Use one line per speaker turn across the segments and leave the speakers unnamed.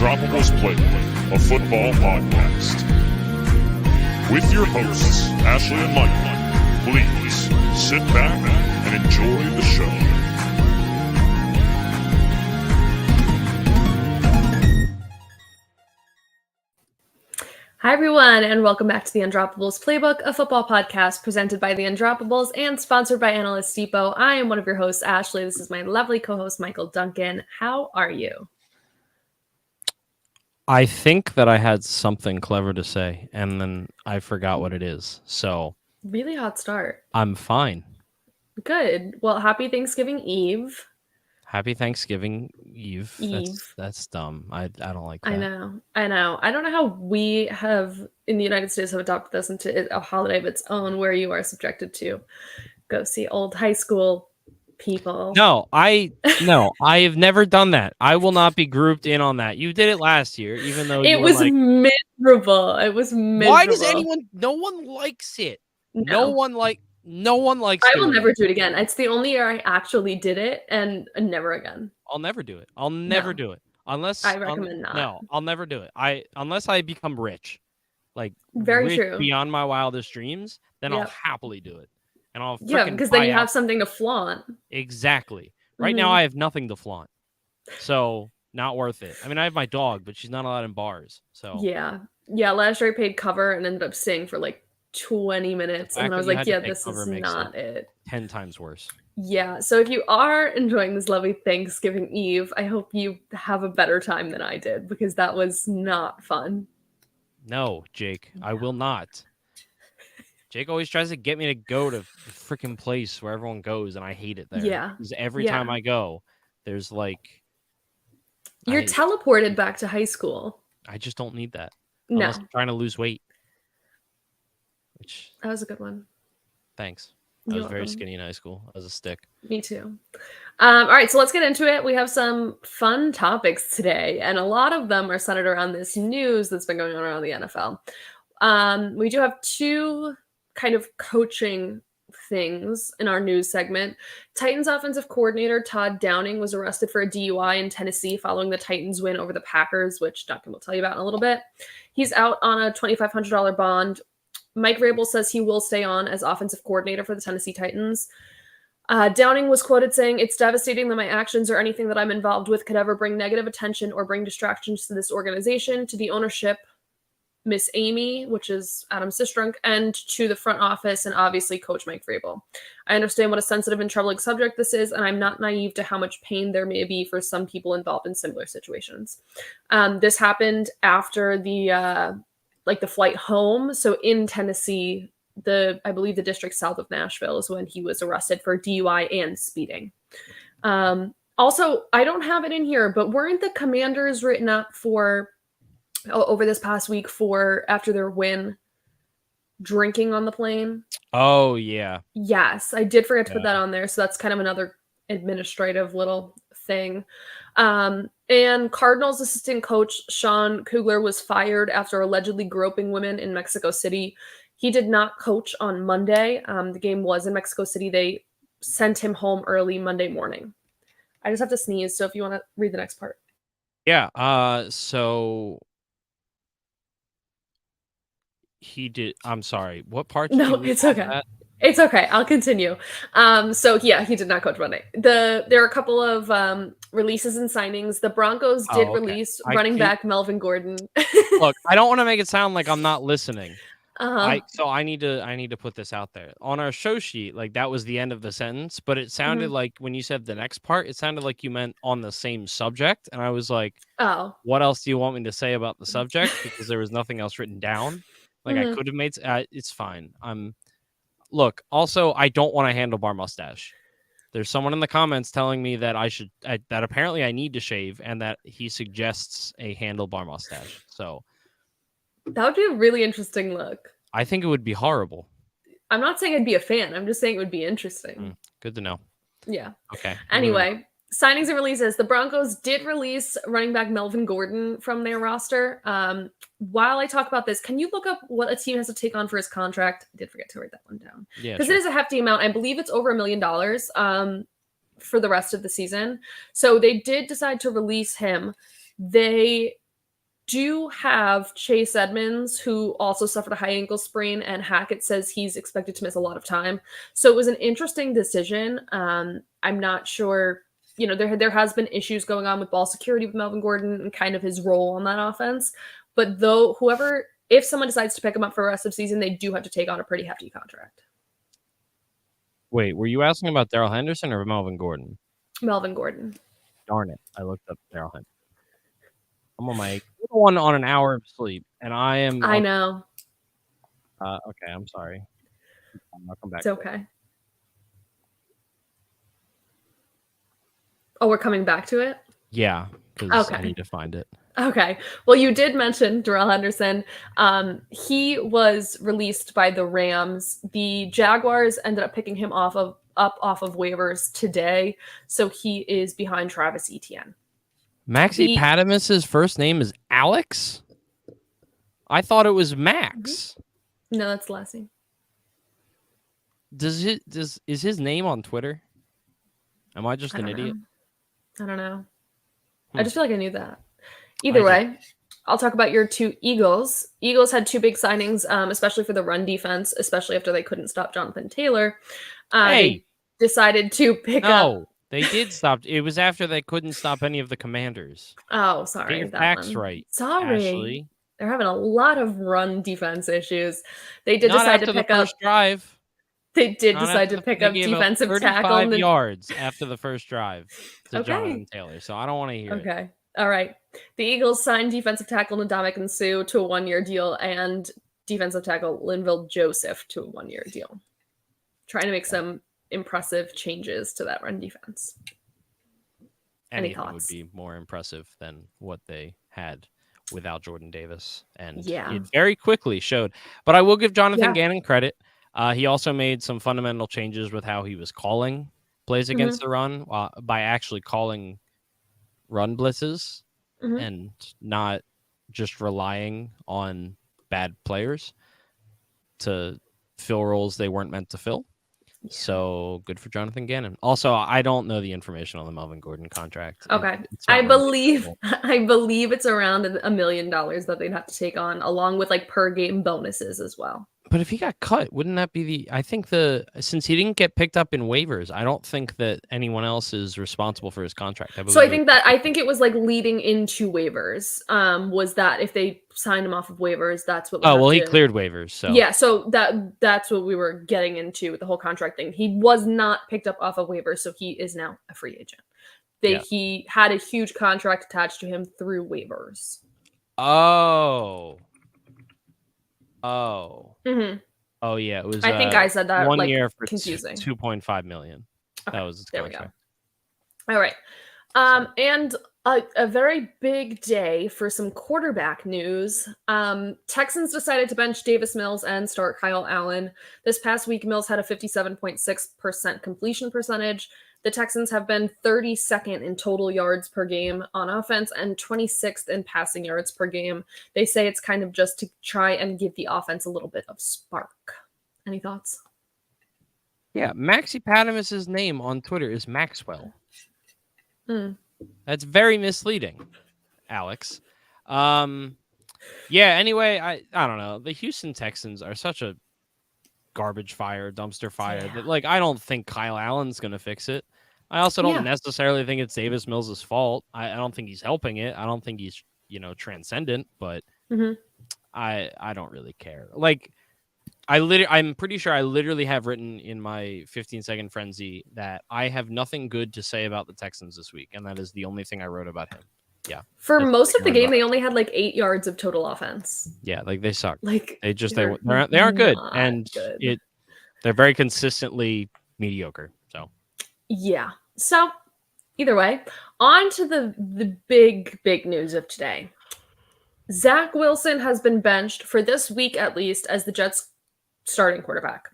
Undroppables Playbook, a football podcast. With your hosts, Ashley and Michael, please sit back and enjoy the show.
Hi, everyone, and welcome back to the Undroppables Playbook, a football podcast presented by the Undroppables and sponsored by Analyst Depot. I am one of your hosts, Ashley. This is my lovely co-host, Michael Duncan. How are you?
I think that I had something clever to say, and then I forgot what it is. So
Really hot start.
I'm fine.
Good. Well, happy Thanksgiving Eve.
Happy Thanksgiving Eve. That's dumb. I don't like that.
I know. I don't know how we have, in the United States, have adopted this into a holiday of its own where you are subjected to go see old high school people.
No, I have never done that. I will not be grouped in on that. You did it last year, even though
it was miserable. It was miserable.
Why does no one likes it? No one likes
I will never do it again. It's the only year I actually did it, and never again.
I'll never do it. I'll never do it. Unless
I recommend not.
No, I'll never do it. Unless I become rich. Like
very
rich
true.
Beyond my wildest dreams, then I'll happily do it. And I'll
because then you have something to flaunt.
Exactly. Right now I have nothing to flaunt. So not worth it. I mean, I have my dog, but she's not allowed in bars. So
yeah. Last year I paid cover and ended up staying for like 20 minutes, and I was like, this is not it.
10 times worse.
Yeah. So if you are enjoying this lovely Thanksgiving Eve, I hope you have a better time than I did, because that was not fun.
No, Jake, I will not. Jake always tries to get me to go to the freaking place where everyone goes, and I hate it there.
Yeah.
Because every time I go, there's like...
You're teleported back to high school.
I just don't need that.
No.
Unless I'm trying to lose weight.
That was a good one.
Thanks. I was very skinny in high school as a stick.
Me too. All right, so let's get into it. We have some fun topics today, and a lot of them are centered around this news that's been going on around the NFL. We do have two kind of coaching things in our news segment. Titans offensive coordinator Todd Downing was arrested for a DUI in Tennessee following the Titans win over the Packers, which Duncan will tell you about in a little bit. He's out on a $2,500 bond. Mike Vrabel says he will stay on as offensive coordinator for the Tennessee Titans. Downing was quoted saying, "It's devastating that my actions or anything that I'm involved with could ever bring negative attention or bring distractions to this organization, to the ownership, Miss Amy," which is Adam Sistrunk, "and to the front office, and obviously Coach Mike Vrabel. I understand what a sensitive and troubling subject this is, and I'm not naive to how much pain there may be for some people involved in similar situations." This happened after the flight home. So in Tennessee, I believe the district south of Nashville is when he was arrested for DUI and speeding. Also, I don't have it in here, but weren't the Commanders written up for over this past week for after their win drinking on the plane?
Oh, yeah.
Yes, I did forget to put that on there. So that's kind of another administrative little thing. And Cardinals assistant coach Sean Kugler was fired after allegedly groping women in Mexico City. He did not coach on Monday. The game was in Mexico City. They sent him home early Monday morning. I just have to sneeze, so if you want to read the next part.
Yeah, so he did. I'm sorry. What part?
No, it's okay. It's okay. I'll continue. So yeah, he did not coach Monday. There are a couple of releases and signings. The Broncos did release running back Melvin Gordon.
Look, I don't want to make it sound like I'm not listening.
So
I need to put this out there on our show sheet. Like that was the end of the sentence, but it sounded like when you said the next part, it sounded like you meant on the same subject, and I was like,
"Oh,
what else do you want me to say about the subject?" Because there was nothing else written down. Like I could have made. It's fine. Look, also, I don't want a handlebar mustache. There's someone in the comments telling me that that apparently I need to shave, and that he suggests a handlebar mustache. So
that would be a really interesting look.
I think it would be horrible.
I'm not saying I'd be a fan. I'm just saying it would be interesting.
Good to know.
Yeah.
Okay.
Anyway, signings and releases. The Broncos did release running back Melvin Gordon from their roster. While I talk about this, can you look up what a team has to take on for his contract? I did forget to write that one down. Yeah, because it is a hefty amount. I believe it's over $1 million for the rest of the season. So they did decide to release him. They do have Chase Edmonds, who also suffered a high ankle sprain, and Hackett says he's expected to miss a lot of time. So it was an interesting decision. I'm not sure, there has been issues going on with ball security with Melvin Gordon and kind of his role on that offense. But if someone decides to pick him up for the rest of the season, they do have to take on a pretty hefty contract.
Wait, were you asking about Darrell Henderson or Melvin Gordon?
Melvin Gordon.
Darn it. I looked up Darrell Henderson. I'm on my one on an hour of sleep, and I
know.
Okay, I'm sorry. I'll come back.
It's okay. Oh, we're coming back to it?
Yeah, because
Okay.
I need to find it.
Okay. Well, you did mention Darrell Henderson. He was released by the Rams. The Jaguars ended up picking him off of waivers today, so he is behind Travis Etienne.
Maxi Padamus's first name is Alex? I thought it was Max.
No, that's the last name.
Is his name on Twitter? Am I just an idiot?
I don't know. I just feel like I knew that. Either way, I'll talk about your two Eagles. Eagles had two big signings, especially for the run defense, especially after they couldn't stop Jonathan Taylor. They decided to pick up.
No, they did stop. It was after they couldn't stop any of the Commanders.
Oh, sorry.
Get your facts right.
Sorry.
Ashley.
They're having a lot of run defense issues. They did decide to pick
up the first drive.
They did decide to pick up defensive tackle.
35 yards after the first drive to Jonathan Taylor. So I don't want to hear it.
Okay. All right. The Eagles signed defensive tackle Ndamukong Suh to a 1-year deal and defensive tackle Linval Joseph to a 1-year deal. Trying to make some impressive changes to that run defense. Any thoughts?
Would be more impressive than what they had without Jordan Davis. And
it
very quickly showed. But I will give Jonathan Gannon credit. He also made some fundamental changes with how he was calling plays against the run by actually calling run blitzes and not just relying on bad players to fill roles they weren't meant to fill. Yeah. So good for Jonathan Gannon. Also, I don't know the information on the Melvin Gordon contract.
Okay. I believe it's around $1 million that they'd have to take on, along with like per game bonuses as well.
But if he got cut, wouldn't that be since he didn't get picked up in waivers, I don't think that anyone else is responsible for his contract.
I think it was like leading into waivers. Was that if they signed him off of waivers, that's what
he cleared waivers. So
yeah, so that's what we were getting into with the whole contract thing. He was not picked up off of waivers, so he is now a free agent. He had a huge contract attached to him through waivers.
Oh.
Mm-hmm.
Oh yeah, it was.
I think I said that
1 year for
confusing.
$2.5 million.
Okay,
that was his contract.
There we go. All right, and a very big day for some quarterback news. Texans decided to bench Davis Mills and start Kyle Allen. This past week, Mills had a 57.6% completion percentage. The Texans have been 32nd in total yards per game on offense and 26th in passing yards per game. They say it's kind of just to try and give the offense a little bit of spark. Any thoughts?
Yeah, Maxi Padamus's name on Twitter is Maxwell. That's very misleading, Alex. Anyway, I don't know. The Houston Texans are such a garbage fire, dumpster fire that I don't think Kyle Allen's going to fix it. I also don't necessarily think it's Davis Mills' fault. I don't think he's helping it. I don't think he's, transcendent, but I don't really care. I'm pretty sure I literally have written in my 15-second frenzy that I have nothing good to say about the Texans this week, and that is the only thing I wrote about him. Yeah.
For most of the game, they only had 8 yards of total offense.
Yeah, they suck.
They
aren't good, and they're very consistently mediocre. So.
Yeah. So, either way, on to the big news of today. Zach Wilson has been benched for this week at least as the Jets' starting quarterback.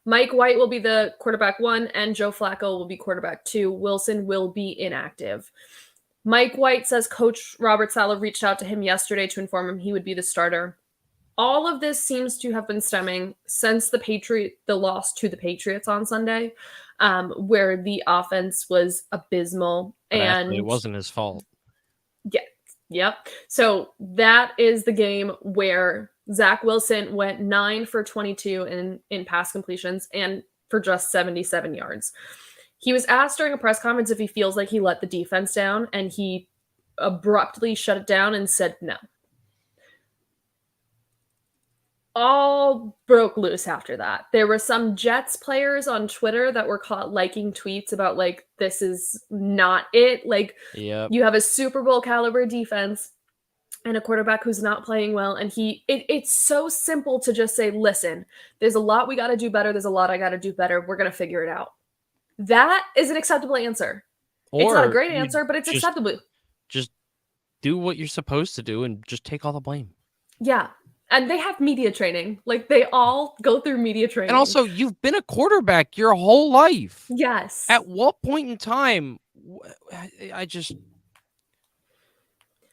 Mike White will be the quarterback 1, and Joe Flacco will be quarterback 2. Wilson will be inactive. Mike White says Coach Robert Saleh reached out to him yesterday to inform him he would be the starter. All of this seems to have been stemming since the loss to the Patriots on Sunday, where the offense was abysmal.
But and it wasn't his fault.
Yep. So that is the game where Zach Wilson went 9 for 22 in pass completions and for just 77 yards. He was asked during a press conference if he feels like he let the defense down, and he abruptly shut it down and said no. All broke loose after that. There were some Jets players on Twitter that were caught liking tweets about, like, this is not it. Like,
Yep.
you have a Super Bowl caliber defense and a quarterback who's not playing well. And it's so simple to just say, listen, there's a lot we got to do better. There's a lot I got to do better. We're going to figure it out. That is an acceptable answer. It's not a great answer, but it's acceptable.
Just do what you're supposed to do and just take all the blame.
Yeah. And they have media training. Like, they all go through media training.
And also, you've been a quarterback your whole life.
Yes.
At what point in time,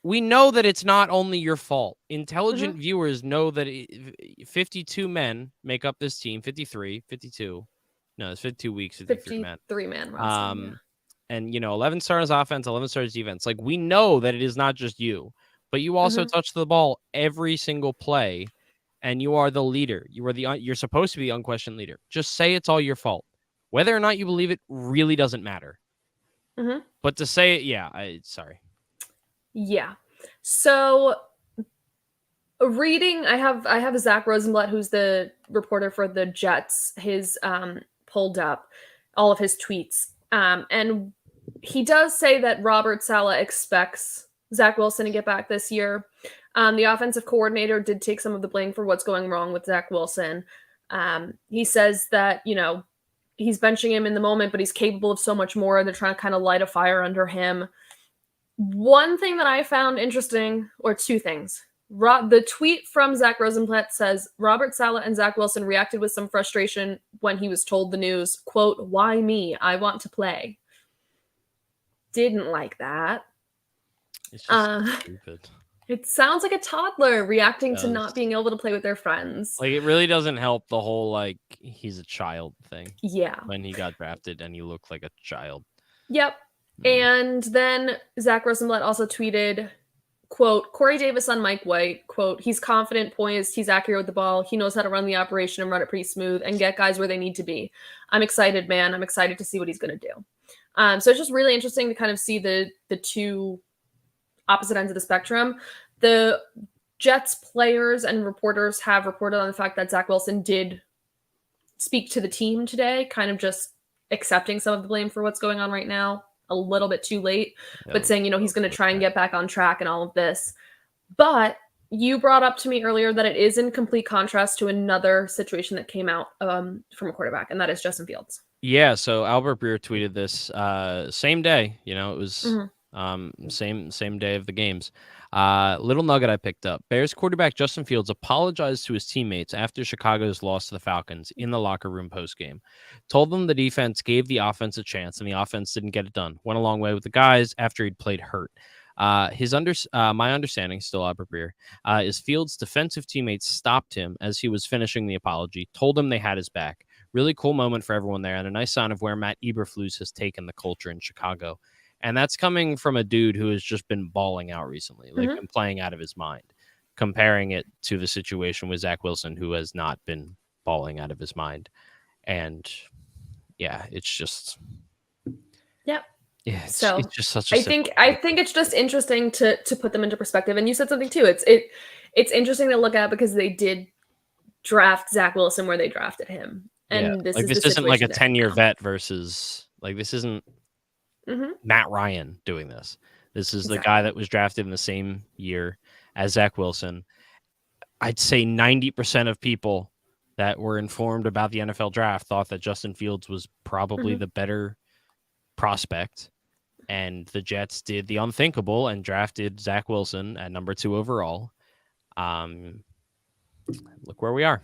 we know that it's not only your fault. Intelligent viewers know that 52 men make up this team. 52. No, it's 52 weeks. 53 men.
53 man.
And, 11 starters offense, 11 starters defense. Like, we know that it is not just you. But you also touch the ball every single play, and you are the leader. You're supposed to be the unquestioned leader. Just say it's all your fault. Whether or not you believe it really doesn't matter. But to say it, sorry.
Yeah. So, reading, I have Zach Rosenblatt, who's the reporter for the Jets. His pulled up all of his tweets, and he does say that Robert Saleh expects Zach Wilson to get back this year. The offensive coordinator did take some of the blame for what's going wrong with Zach Wilson. He says that, he's benching him in the moment, but he's capable of so much more. They're trying to kind of light a fire under him. One thing that I found interesting, or two things. The tweet from Zach Rosenblatt says, Robert Saleh and Zach Wilson reacted with some frustration when he was told the news, quote, "Why me? I want to play." Didn't like that.
It's just stupid.
It sounds like a toddler reacting to not being able to play with their friends.
Like, it really doesn't help the whole, like, he's a child thing.
Yeah.
When he got drafted and he looked like a child.
Yep. And then Zach Rosenblatt also tweeted, quote, Corey Davis on Mike White, quote, "He's confident, poised, he's accurate with the ball. He knows how to run the operation and run it pretty smooth and get guys where they need to be. I'm excited, man. I'm excited to see what he's going to do." So it's just really interesting to kind of see the two opposite ends of the spectrum. The Jets players and reporters have reported on the fact that Zach Wilson did speak to the team today, kind of just accepting some of the blame for what's going on right now, a little bit too late, but saying, he's going to try and get back on track and all of this. But you brought up to me earlier that it is in complete contrast to another situation that came out from a quarterback, and that is Justin Fields.
Yeah, so Albert Breer tweeted this same day. It was same day of the games. Little nugget I picked up. Bears quarterback Justin Fields apologized to his teammates after Chicago's loss to the Falcons in the locker room postgame. Told them the defense gave the offense a chance and the offense didn't get it done. Went a long way with the guys after he'd played hurt. My understanding, still Albert Breer, is Fields' defensive teammates stopped him as he was finishing the apology, told him they had his back. Really cool moment for everyone there, and a nice sign of where Matt Eberflus has taken the culture in Chicago. And that's coming from a dude who has just been balling out recently, like been playing out of his mind, comparing it to the situation with Zach Wilson, who has not been balling out of his mind. And yeah, it's just,
yep.
Yeah, it's just such a
I think it's just interesting to put them into perspective. And you said something too. It's interesting to look at because they did draft Zach Wilson where they drafted him. And this isn't like a
10-year vet versus like this isn't Matt Ryan doing this. This is the guy that was drafted in the same year as Zach Wilson. I'd say 90% of people that were informed about the NFL draft thought that Justin Fields was probably the better prospect. And the Jets did the unthinkable and drafted Zach Wilson at number 2 overall. Look where we are.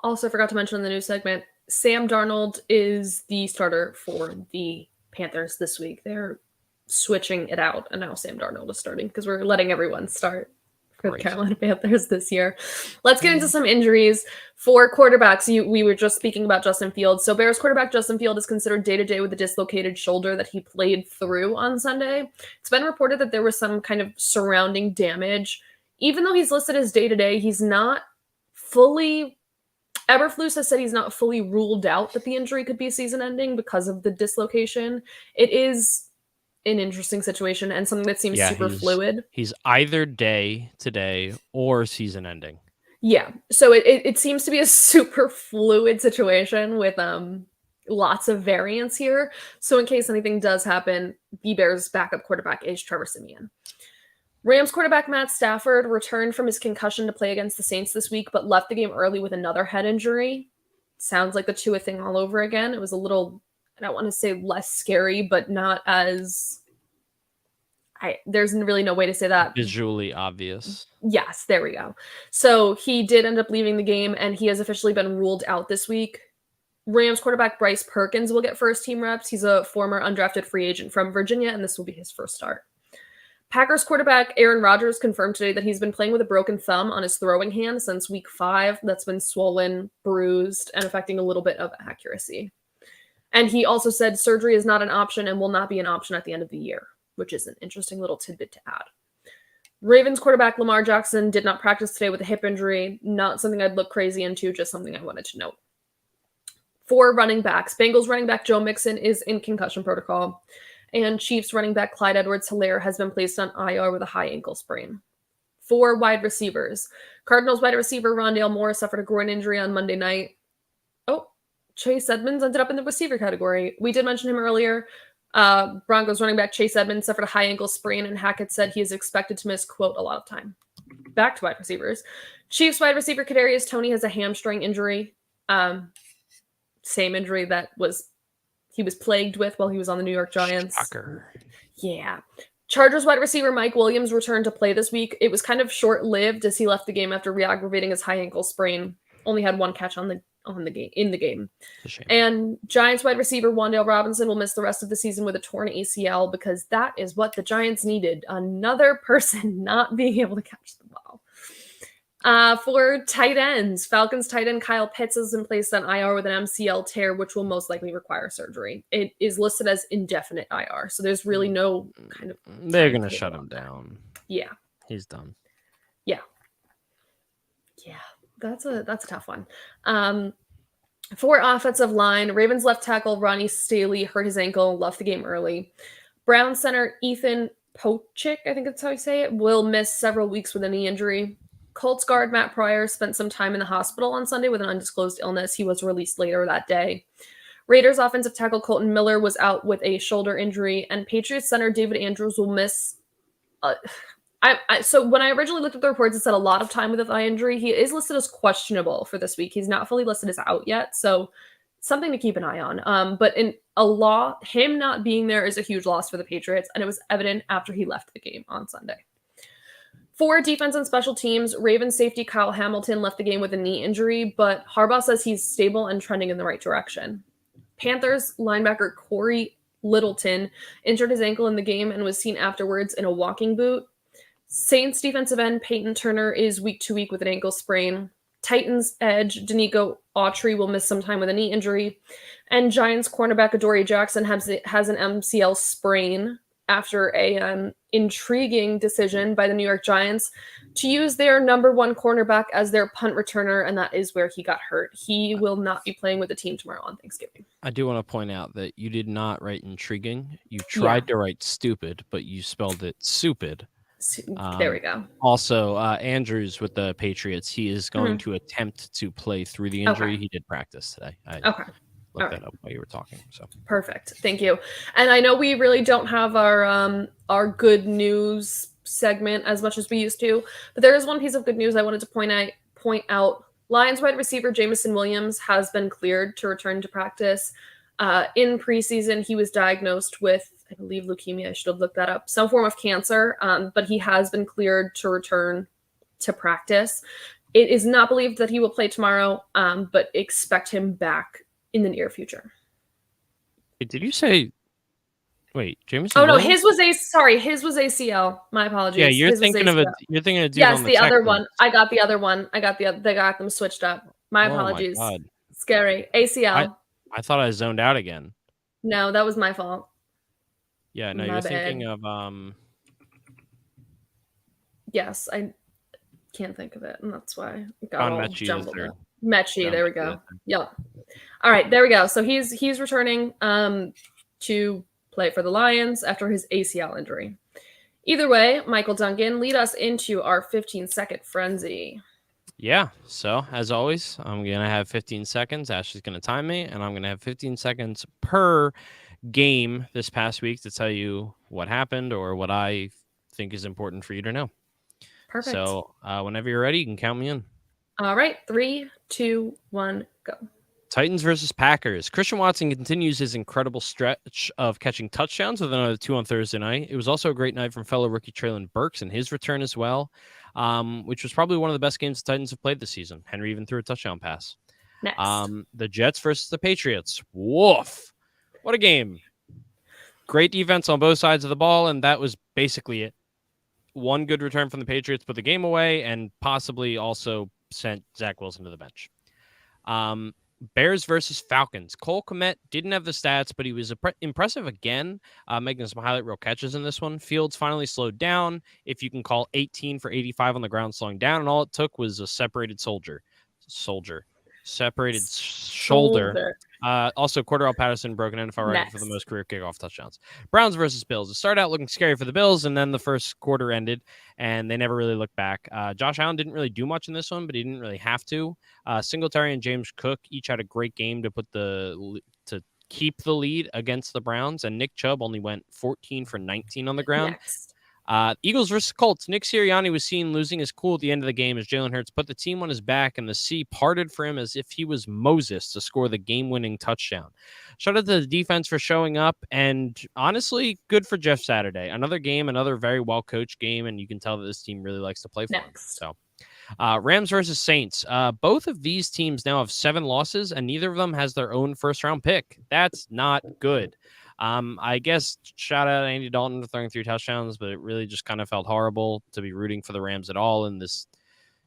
Also forgot to mention in the news segment, Sam Darnold is the starter for the Panthers this week. They're switching it out, and now Sam Darnold is starting because we're letting everyone start for the
Great.
Carolina Panthers this year. Let's get into some injuries for quarterbacks. We were just speaking about Justin Fields. So Bears quarterback Justin Field is considered day-to-day with a dislocated shoulder that he played through on Sunday. It's been reported that there was some kind of surrounding damage. Even though he's listed as day-to-day, he's not fully... Eberflus has said he's not fully ruled out that the injury could be season-ending because of the dislocation. It is an interesting situation and something that seems super fluid.
He's either day today or season ending.
Yeah. So it seems to be a super fluid situation with lots of variance here. So in case anything does happen, the Bears backup quarterback is Trevor Siemian. Rams quarterback Matt Stafford returned from his concussion to play against the Saints this week, but left the game early with another head injury. Sounds like the Tua thing all over again. It was a little, I don't want to say less scary, but not as... there's really no way to say that.
Visually obvious.
Yes, there we go. So he did end up leaving the game, and he has officially been ruled out this week. Rams quarterback Bryce Perkins will get first-team reps. He's a former undrafted free agent from Virginia, and this will be his first start. Packers quarterback Aaron Rodgers confirmed today that he's been playing with a broken thumb on his throwing hand since week 5. That's been swollen, bruised, and affecting a little bit of accuracy. And he also said surgery is not an option and will not be an option at the end of the year, which is an interesting little tidbit to add. Ravens quarterback Lamar Jackson did not practice today with a hip injury. Not something I'd look crazy into, just something I wanted to note. For running backs, Bengals running back Joe Mixon is in concussion protocol, and Chiefs running back Clyde Edwards-Helaire has been placed on IR with a high ankle sprain. For wide receivers, Cardinals wide receiver Rondale Moore suffered a groin injury on Monday night. Oh, Chase Edmonds ended up in the receiver category. We did mention him earlier. Broncos running back Chase Edmonds suffered a high ankle sprain, and Hackett said he is expected to miss, quote, a lot of time. Back to wide receivers. Chiefs wide receiver Kadarius Toney has a hamstring injury. Same injury that he was plagued with while he was on the New York Giants.
Shocker.
Yeah. Chargers wide receiver Mike Williams returned to play this week. It was kind of short-lived as he left the game after re-aggravating his high ankle sprain. Only had one catch in the game. And Giants wide receiver Wan'Dale Robinson will miss the rest of the season with a torn ACL because that is what the Giants needed. Another person not being able to catch the ball. For tight ends, Falcons tight end Kyle Pitts has been placed on IR with an MCL tear, which will most likely require surgery. It is listed as indefinite IR, so there's really no kind of...
They're going to shut him down.
Yeah.
He's done.
Yeah. Yeah. That's a tough one. For offensive line, Ravens left tackle Ronnie Staley hurt his ankle and left the game early. Browns center Ethan Pochik, I think that's how you say it, will miss several weeks with a knee injury. Colts guard Matt Pryor spent some time in the hospital on Sunday with an undisclosed illness. He was released later that day. Raiders offensive tackle Colton Miller was out with a shoulder injury, and Patriots center David Andrews will miss... So when I originally looked at the reports, it said a lot of time with a thigh injury. He is listed as questionable for this week. He's not fully listed as out yet, so something to keep an eye on. But him not being there is a huge loss for the Patriots, and it was evident after he left the game on Sunday. For defense and special teams, Ravens safety Kyle Hamilton left the game with a knee injury, but Harbaugh says he's stable and trending in the right direction. Panthers linebacker Corey Littleton injured his ankle in the game and was seen afterwards in a walking boot. Saints defensive end Peyton Turner is week to week with an ankle sprain. Titans edge Danico Autry will miss some time with a knee injury. And Giants cornerback Adoree Jackson has an MCL sprain after a intriguing decision by the New York Giants to use their number one cornerback as their punt returner, and that is where he got hurt. He will not be playing with the team tomorrow on Thanksgiving.
I do want to point out that you did not write intriguing. You tried to write stupid, but you spelled it stupid.
There we go.
Also, Andrews with the Patriots, he is going to attempt to play through the injury.
Okay.
He did practice today. I looked that up while you were talking. So
perfect. Thank you. And I know we really don't have our good news segment as much as we used to, but there is one piece of good news I wanted to point out. Lions wide receiver Jameson Williams has been cleared to return to practice. In preseason, he was diagnosed with, I believe, leukemia. I should have looked that up. Some form of cancer, but he has been cleared to return to practice. It is not believed that he will play tomorrow, but expect him back in the near future.
did you say Wait, Jameson
Oh no,
Williams?
his was ACL. My apologies.
Yeah, you're
His was
thinking of
ACL.
you're thinking of dude
Yes,
on the
the other
Texans.
one. I got the other one. They got them switched up. My
Oh my
apologies.
God.
Scary. ACL.
I thought I zoned out again.
No, that was my fault.
Yeah, no,
My
you're
bad.
thinking of
Yes, I can't think of it, and that's why it got
John
all
Mechie
jumbled
III.
up. Mechie,
John
there we
Mechie
go.
III.
Yep. All right, there we go. So he's returning to play for the Lions after his ACL injury. Either way, Michael Duncan, lead us into our 15-second frenzy.
Yeah, so as always, I'm going to have 15 seconds. Ashley's going to time me, and I'm going to have 15 seconds per game this past week to tell you what happened or what I think is important for you to know.
Perfect.
So whenever you're ready, you can count me in.
All right, 3, 2, 1, go.
Titans versus Packers. Christian Watson continues his incredible stretch of catching touchdowns with another 2 on Thursday night. It was also a great night from fellow rookie Treylon Burks in his return as well, which was probably one of the best games the Titans have played this season. Henry even threw a touchdown pass.
Next.
The Jets versus the Patriots. Woof. What a game. Great defense on both sides of the ball, and that was basically it. One good return from the Patriots put the game away and possibly also sent Zach Wilson to the bench. Bears versus Falcons. Cole Kmet didn't have the stats, but he was impressive again, making some highlight reel catches in this one. Fields finally slowed down, if you can call 18 for 85 on the ground slowing down, and all it took was a separated shoulder. Also, Cordell Patterson broke an NFL record for the most career kickoff touchdowns. Browns versus Bills. It started out looking scary for the Bills, and then the first quarter ended, and they never really looked back. Josh Allen didn't really do much in this one, but he didn't really have to. Singletary and James Cook each had a great game to keep the lead against the Browns, and Nick Chubb only went 14 for 19 on the ground.
Next.
Eagles versus Colts. Nick Sirianni was seen losing his cool at the end of the game as Jalen Hurts put the team on his back and the sea parted for him as if he was Moses to score the game-winning touchdown. Shout out to the defense for showing up, and honestly, good for Jeff Saturday. Another game, another very well-coached game, and you can tell that this team really likes to play for him. So, Rams versus Saints. Both of these teams now have 7 losses, and neither of them has their own first-round pick. That's not good. I guess shout out Andy Dalton for throwing 3 touchdowns, but it really just kind of felt horrible to be rooting for the Rams at all in this,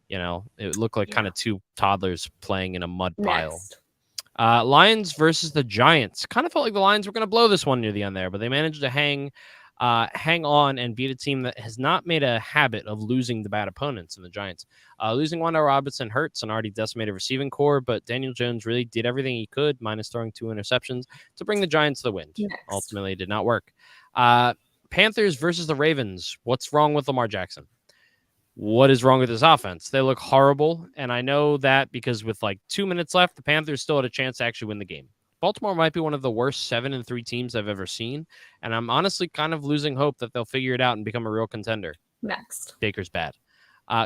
it looked like kind of 2 toddlers playing in a mud pile. Lions versus the Giants. Kind of felt like the Lions were going to blow this one near the end there, but they managed to hang on and beat a team that has not made a habit of losing to bad opponents in the Giants. Losing Wan'Dale Robinson hurts an already decimated receiving core, but Daniel Jones really did everything he could, minus throwing 2 interceptions, to bring the Giants the win. Ultimately, it did not work. Panthers versus the Ravens. What's wrong with Lamar Jackson? What is wrong with this offense? They look horrible, and I know that because with like 2 minutes left, the Panthers still had a chance to actually win the game. Baltimore might be one of the worst 7-3 teams I've ever seen, and I'm honestly kind of losing hope that they'll figure it out and become a real contender.
Next.
Baker's bad.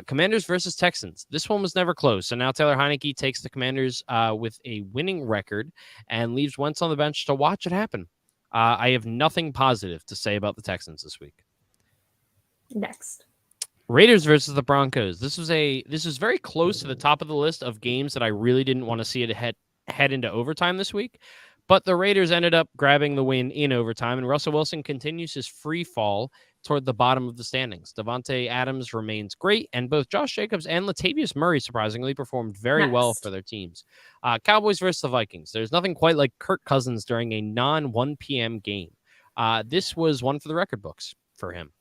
Commanders versus Texans. This one was never close, so now Taylor Heineke takes the Commanders with a winning record and leaves Wentz on the bench to watch it happen. I have nothing positive to say about the Texans this week.
Next.
Raiders versus the Broncos. This was very close to the top of the list of games that I really didn't want to see it head into overtime this week, but the Raiders ended up grabbing the win in overtime, and Russell Wilson continues his free fall toward the bottom of the standings. Devontae Adams remains great, and both Josh Jacobs and Latavius Murray surprisingly performed very well for their teams. Cowboys versus the Vikings. There's nothing quite like Kirk Cousins during a non-1 p.m. game. This was one for the record books for him.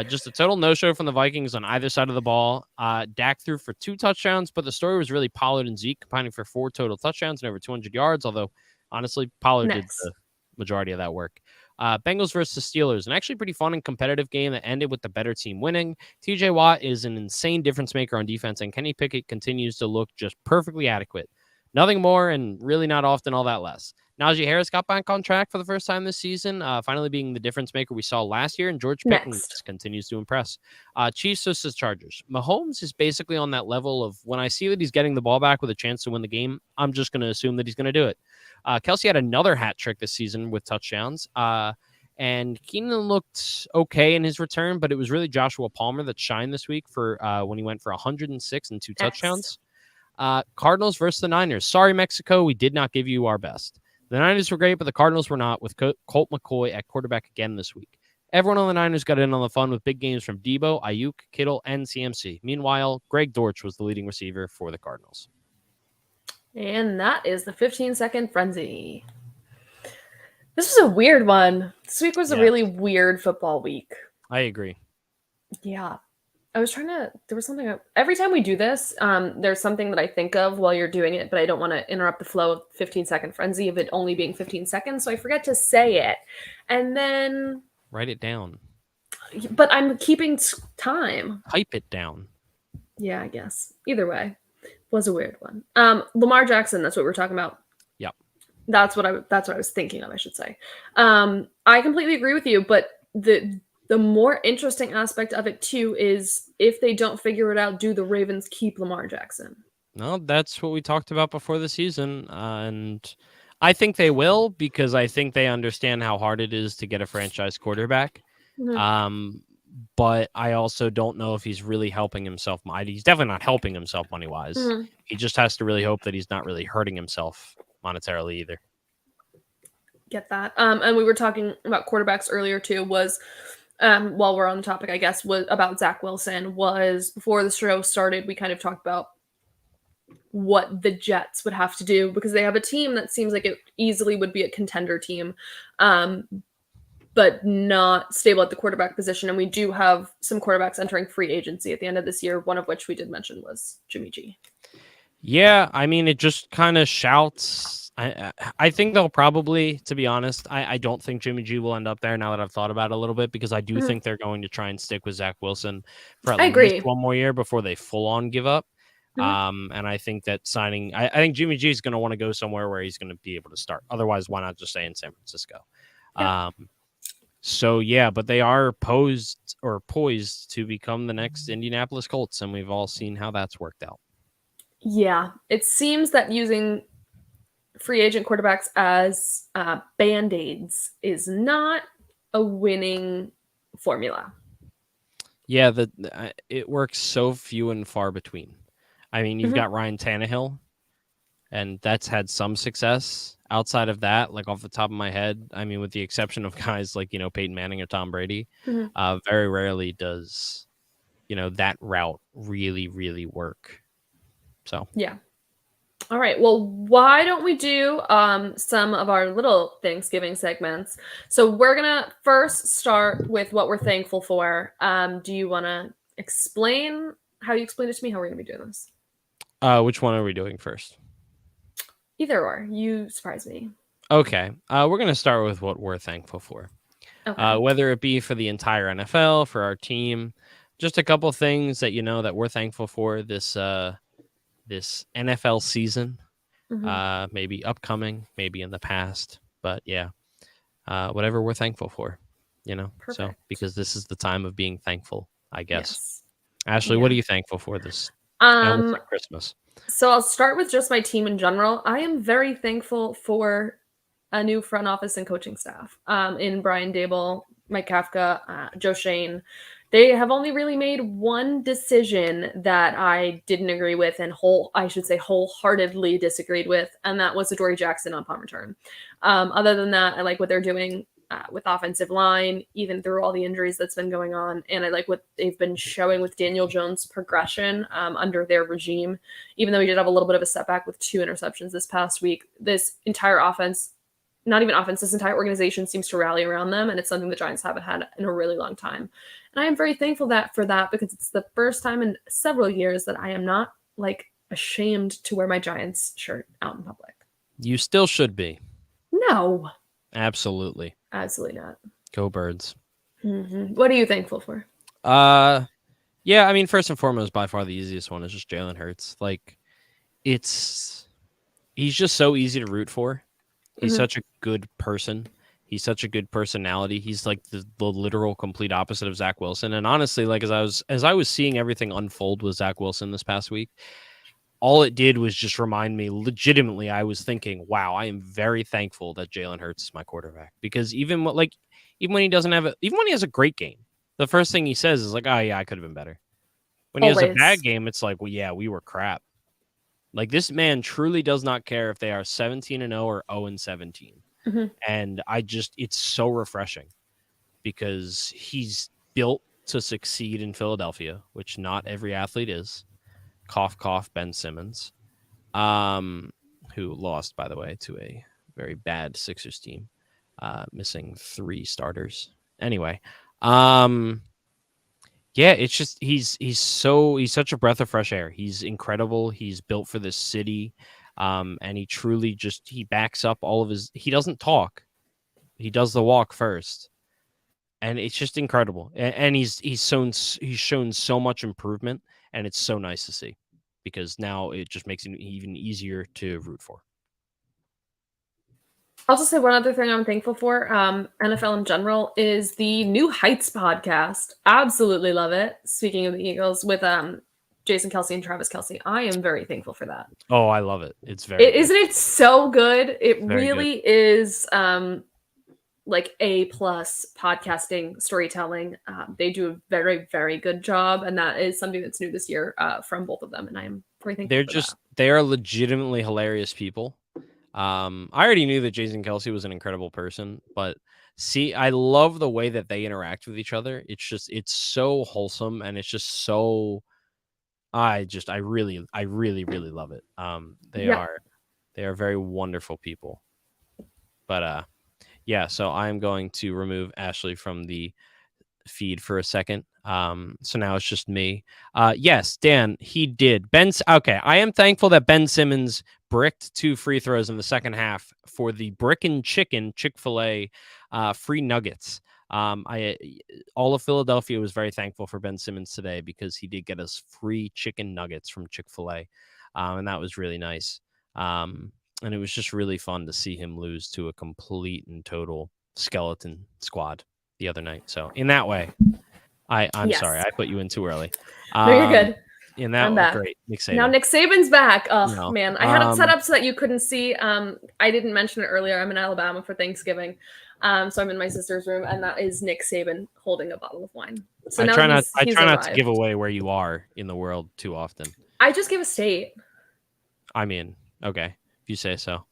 Just a total no-show from the Vikings on either side of the ball. Dak threw for 2 touchdowns, but the story was really Pollard and Zeke combining for 4 total touchdowns and over 200 yards, although honestly, Pollard did the majority of that work. Bengals versus Steelers, an actually pretty fun and competitive game that ended with the better team winning. TJ Watt is an insane difference maker on defense, and Kenny Pickett continues to look just perfectly adequate. Nothing more and really not often all that less. Najee Harris got back on track for the first time this season, finally being the difference maker we saw last year, and George Pickens continues to impress. Chiefs versus Chargers. Mahomes is basically on that level of when I see that he's getting the ball back with a chance to win the game, I'm just going to assume that he's going to do it. Kelsey had another hat trick this season with touchdowns, and Keenan looked okay in his return, but it was really Joshua Palmer that shined this week for when he went for 106 and 2 touchdowns. Cardinals versus the Niners. Sorry, Mexico, we did not give you our best. The Niners were great, but the Cardinals were not, with Colt McCoy at quarterback again this week. Everyone on the Niners got in on the fun with big games from Debo, Ayuk, Kittle, and CMC. Meanwhile, Greg Dortch was the leading receiver for the Cardinals.
And that is the 15-second frenzy. This was a weird one. This week was a really weird football week.
I agree.
Yeah. I was there was something, every time we do this, there's something that I think of while you're doing it, but I don't want to interrupt the flow of 15-second frenzy of it only being 15 seconds. So I forget to say it. And then
write it down.
But I'm keeping time.
Type it down.
Yeah, I guess. Either way, was a weird one. Lamar Jackson, that's what we're talking about.
Yep.
That's what I was thinking of, I should say. I completely agree with you, but the more interesting aspect of it too is if they don't figure it out, do the Ravens keep Lamar Jackson?
No, that's what we talked about before the season, and I think they will, because I think they understand how hard it is to get a franchise quarterback.
Mm-hmm.
But I also don't know if he's really helping himself. He's definitely not helping himself money-wise.
Mm-hmm.
He just has to really hope that he's not really hurting himself monetarily either.
Get that. And we were talking about quarterbacks earlier too, was while we're on the topic, I guess, was about Zach Wilson. Was before the show started, we kind of talked about what the Jets would have to do, because they have a team that seems like it easily would be a contender team, but not stable at the quarterback position. And we do have some quarterbacks entering free agency at the end of this year, one of which we did mention was Jimmy G.
Yeah, I mean, it just kind of shouts. I think they'll probably, to be honest, I don't think Jimmy G will end up there now that I've thought about it a little bit, because I do think they're going to try and stick with Zach Wilson for at least one more year before they full on give up. And I think that signing, I think Jimmy G is going to want to go somewhere where he's going to be able to start. Otherwise, why not just stay in San Francisco? Yeah. So yeah, but they are poised to become the next Indianapolis Colts, and we've all seen how that's worked out.
Yeah, it seems that using free agent quarterbacks as band-aids is not a winning formula.
Yeah, it works so few and far between. I mean, you've got Ryan Tannehill, and that's had some success. Outside of that, like off the top of my head, I mean, with the exception of guys like, Peyton Manning or Tom Brady, very rarely does, that route really, really work. So,
yeah. All right. Well, why don't we do some of our little Thanksgiving segments? So we're going to first start with what we're thankful for. Do you want to explain how you explained it to me? How we're going to be doing this?
Which one are we doing first?
Either or. You surprise me.
Okay. We're going to start with what we're thankful for. Okay. Whether it be for the entire NFL, for our team, just a couple things that, that we're thankful for this NFL season, maybe upcoming, maybe in the past, but yeah, whatever we're thankful for, Perfect. So because this is the time of being thankful, I guess. Yes. Ashley, what are you thankful for this Christmas?
So I'll start with just my team in general. I am very thankful for a new front office and coaching staff in Brian Dable, Mike Kafka, Joe Shane. They have only really made one decision that I didn't agree with and wholeheartedly disagreed with, and that was Adoree Jackson on punt return. Other than that, I like what they're doing with offensive line, even through all the injuries that's been going on, and I like what they've been showing with Daniel Jones' progression under their regime. Even though he did have a little bit of a setback with 2 interceptions this past week, this entire offense, not even offense, this entire organization seems to rally around them, and it's something the Giants haven't had in a really long time. And I am very thankful for that because it's the first time in several years that I am not ashamed to wear my Giants shirt out in public. You
still should be.
No.
Absolutely.
Absolutely not.
Go Birds.
Mm-hmm. What are you thankful for?
Yeah, I mean, first and foremost, by far the easiest one is just Jalen Hurts. He's just so easy to root for. He's such a good person. He's such a good personality. He's like the literal complete opposite of Zach Wilson. And honestly, as I was seeing everything unfold with Zach Wilson this past week, all it did was just remind me, legitimately, I was thinking, wow, I am very thankful that Jalen Hurts is my quarterback. Because even when he has a great game, the first thing he says is like, oh yeah, I could have been better. When he has a bad game, it's like, well, yeah, we were crap. Like, this man truly does not care if they are 17-0 or 0-17. And it's so refreshing because he's built to succeed in Philadelphia, which not every athlete is. Cough, cough, Ben Simmons, who lost, by the way, to a very bad Sixers team, missing 3 starters. Anyway, yeah, it's just he's such a breath of fresh air. He's incredible. He's built for this city, and he truly he backs up all of his. He doesn't talk; he does the walk first, and it's just incredible. And he's shown so much improvement, and it's so nice to see because now it just makes him even easier to root for.
I'll just say one other thing I'm thankful for, NFL in general, is the New Heights podcast. Absolutely love it. Speaking of the Eagles, with Jason Kelce and Travis Kelce. I am very thankful for that.
Oh, I love it. It's very good.
Isn't it so good? It
Very
really is like A+ podcasting, storytelling. They do a very, very good job, and that is something that's new this year from both of them, and I am very thankful for that.
They are legitimately hilarious people. I already knew that Jason Kelce was an incredible person, but I love the way that they interact with each other. It's so wholesome, and it's just so. I really love it. They are very wonderful people. But yeah, so I'm going to remove Ashley from the feed for a second. So now it's just me. Yes, Dan, he did. Okay, I am thankful that Ben Simmons bricked 2 free throws in the second half for the Brick and Chicken Chick-fil-A free nuggets. All of Philadelphia was very thankful for Ben Simmons today because he did get us free chicken nuggets from Chick-fil-A, and that was really nice. And it was just really fun to see him lose to a complete and total skeleton squad the other night. So in that way, I'm sorry I put you in too early.
No, you're good.
And that was great. Nick Saban.
Now Nick Saban's back. Oh
No.
man, I had it set up so that you couldn't see. I didn't mention it earlier. I'm in Alabama for Thanksgiving, so I'm in my sister's room, and that is Nick Saban holding a bottle of wine. So
I
now
try not
arrived.
to give away where you are in the world too often.
I just give a state.
I mean, okay, if you say so.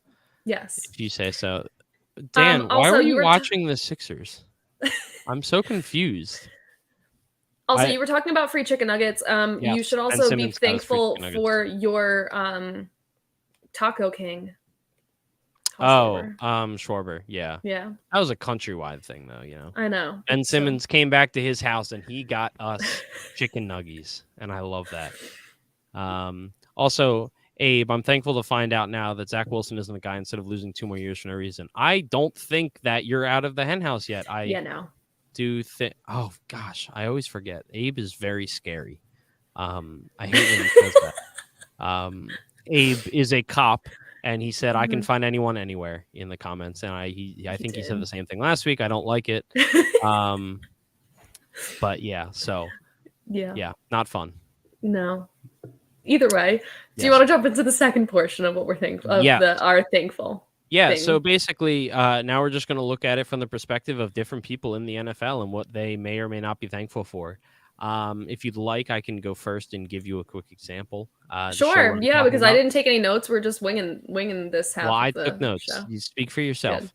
Yes.
If you say so. Dan, why were you watching the Sixers? I'm so confused.
Also, you were talking about free chicken nuggets.
Yes,
you should also be thankful for your Taco King.
Schwarber. Yeah.
Yeah.
That was a countrywide thing, though, you know.
I know.
Ben Simmons came back to his house, and he got us chicken nuggies, and I love that. Also, Abe, I'm thankful to find out now that Zach Wilson isn't the guy instead of losing 2 more years for no reason. I don't think that you're out of the henhouse yet.
No.
Do think. Oh gosh, I always forget. Abe is very scary. I hate when he says that. Abe is a cop, and he said, "I can find anyone anywhere" in the comments, and I think he said the same thing last week. I don't like it. But yeah, so yeah, not fun.
No. Either way, do you want to jump into the second portion of what we're thankful of? Our thankful.
Yeah,
thing.
So basically, now we're just going to look at it from the perspective of different people in the NFL and what they may or may not be thankful for. If you'd like, I can go first and give you a quick example.
Sure, yeah, because I didn't take any notes. We're just winging this half.
Well, I took notes. Show. You speak for yourself.
Good.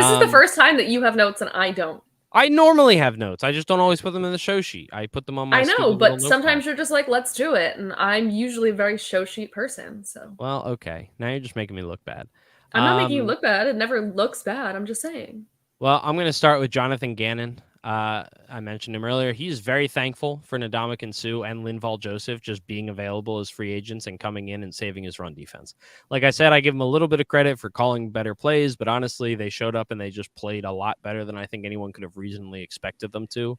This is the first time that you have notes and I don't.
I normally have notes. I just don't always put them in the show sheet. I put them on my.
I know, but sometimes you're just like, let's do it, and I'm usually a very show sheet person. So.
Well, okay. Now you're just making me look bad.
I'm not making you look bad. It never looks bad. I'm just saying.
Well, I'm going to start with Jonathan Gannon. I mentioned him earlier. He's very thankful for Ndamukong Suh and Linval Joseph just being available as free agents and coming in and saving his run defense. Like I said, I give him a little bit of credit for calling better plays, but honestly, they showed up and they just played a lot better than I think anyone could have reasonably expected them to,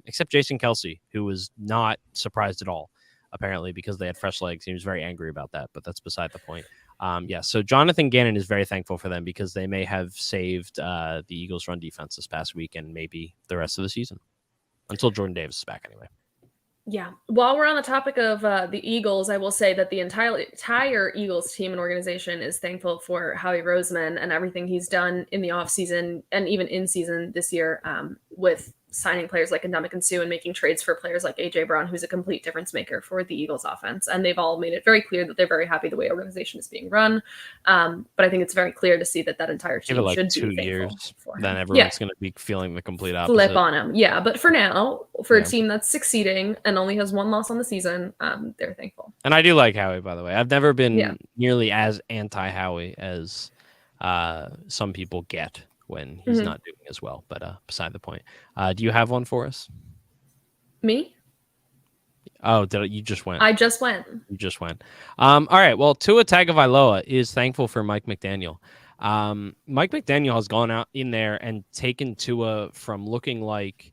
except Jason Kelce, who was not surprised at all, apparently, because they had fresh legs. He was very angry about that, but that's beside the point. So Jonathan Gannon is very thankful for them because they may have saved the Eagles' run defense this past week and maybe the rest of the season until Jordan Davis is back anyway.
Yeah. While we're on the topic of the Eagles, I will say that the entire Eagles team and organization is thankful for Howie Roseman and everything he's done in the offseason and even in season this year with signing players like Ndamukong Suh and making trades for players like AJ Brown, who's a complete difference maker for the Eagles offense. And they've all made it very clear that they're very happy the way organization is being run. But I think it's very clear to see that entire team
Give it like
should
2
be thankful
years,
for him.
then everyone's going to be feeling the complete opposite.
Flip on him. Yeah, but for now, for a team that's succeeding and only has 1 loss on the season, they're thankful.
And I do like Howie, by the way. I've never been nearly as anti-Howie as some people get when he's not doing as well, but beside the point. Do you have one for us?
Me?
Oh, you just went?
I just went.
You just went. All right. Well, Tua Tagovailoa is thankful for Mike McDaniel. Mike McDaniel has gone out in there and taken Tua from looking like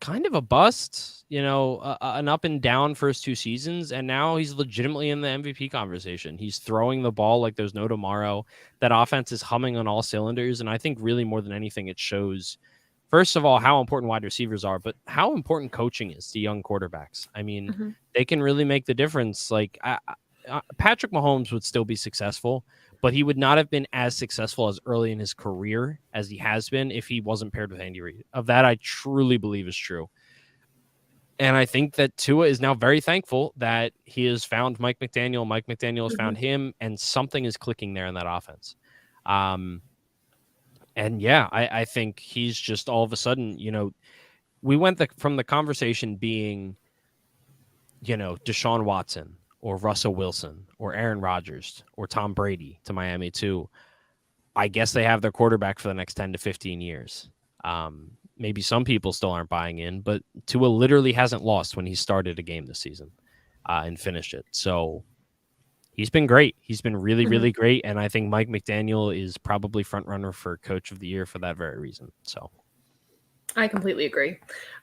kind of a bust, an up and down first 2 seasons, and now he's legitimately in the MVP conversation. He's throwing the ball like there's no tomorrow. That offense is humming on all cylinders, and I think really more than anything it shows, first of all, how important wide receivers are, but how important coaching is to young quarterbacks. I mean, they can really make the difference. Like Patrick Mahomes would still be successful, but he would not have been as successful as early in his career as he has been if he wasn't paired with Andy Reid. Of that, I truly believe is true. And I think that Tua is now very thankful that he has found Mike McDaniel. Mike McDaniel has found him, and something is clicking there in that offense. And yeah, I think he's just all of a sudden, we went from the conversation being, Deshaun Watson or Russell Wilson or Aaron Rodgers or Tom Brady to Miami too. I guess they have their quarterback for the next 10 to 15 years. Maybe some people still aren't buying in, but Tua literally hasn't lost when he started a game this season and finished it. So he's been great. He's been really, really great. And I think Mike McDaniel is probably front runner for Coach of the Year for that very reason. So
I completely agree.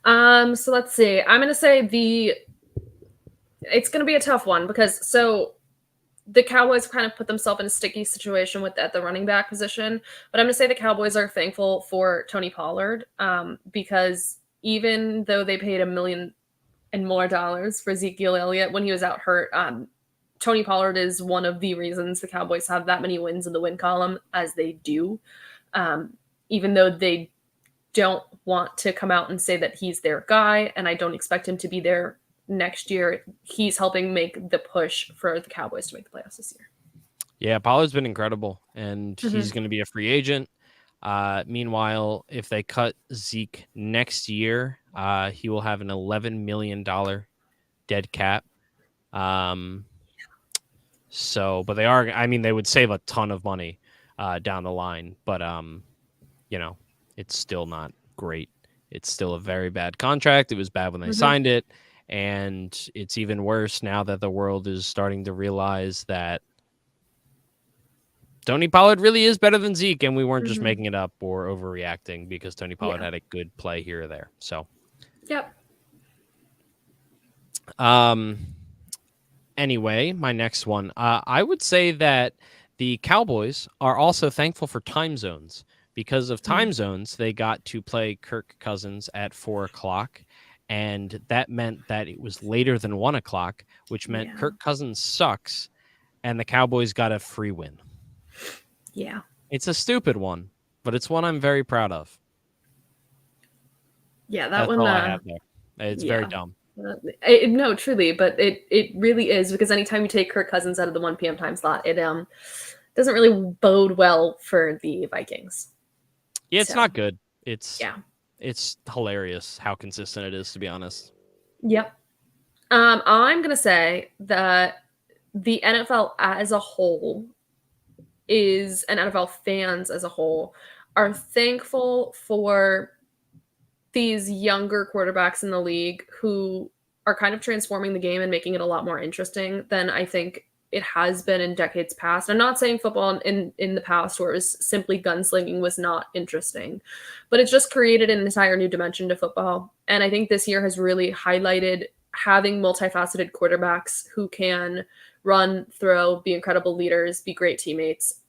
So let's see. I'm going to say it's going to be a tough one because the Cowboys kind of put themselves in a sticky situation at the running back position. But I'm going to say the Cowboys are thankful for Tony Pollard because even though they paid $1 million and more for Ezekiel Elliott when he was out hurt, Tony Pollard is one of the reasons the Cowboys have that many wins in the win column as they do, even though they don't want to come out and say that he's their guy, and I don't expect him to be there next year. He's helping make the push for the Cowboys to make the playoffs this year.
Yeah, Pollard's been incredible, and he's going to be a free agent. Meanwhile, if they cut Zeke next year, he will have an $11 million dead cap. But they would save a ton of money down the line, but it's still not great. It's still a very bad contract. It was bad when they signed it. And it's even worse now that the world is starting to realize that Tony Pollard really is better than Zeke, and we weren't just making it up or overreacting because Tony Pollard had a good play here or there. So,
yep.
Anyway, my next one. I would say that the Cowboys are also thankful for time zones. Because of time zones, they got to play Kirk Cousins at 4:00. And that meant that it was later than 1:00, which meant Kirk Cousins sucks, and the Cowboys got a free win.
Yeah.
It's a stupid one, but it's one I'm very proud of.
Yeah,
That's
one.
All I have there. It's very dumb.
No, truly, but it really is, because anytime you take Kirk Cousins out of the 1 p.m. time slot, it doesn't really bode well for the Vikings.
Yeah, it's not good. It's hilarious how consistent it is, to be honest.
Yep. I'm going to say that the NFL as a whole and NFL fans as a whole are thankful for these younger quarterbacks in the league who are kind of transforming the game and making it a lot more interesting than I think it has been in decades past. I'm not saying football in the past where it was simply gunslinging was not interesting, but it's just created an entire new dimension to football. And I think this year has really highlighted having multifaceted quarterbacks who can run, throw, be incredible leaders, be great teammates,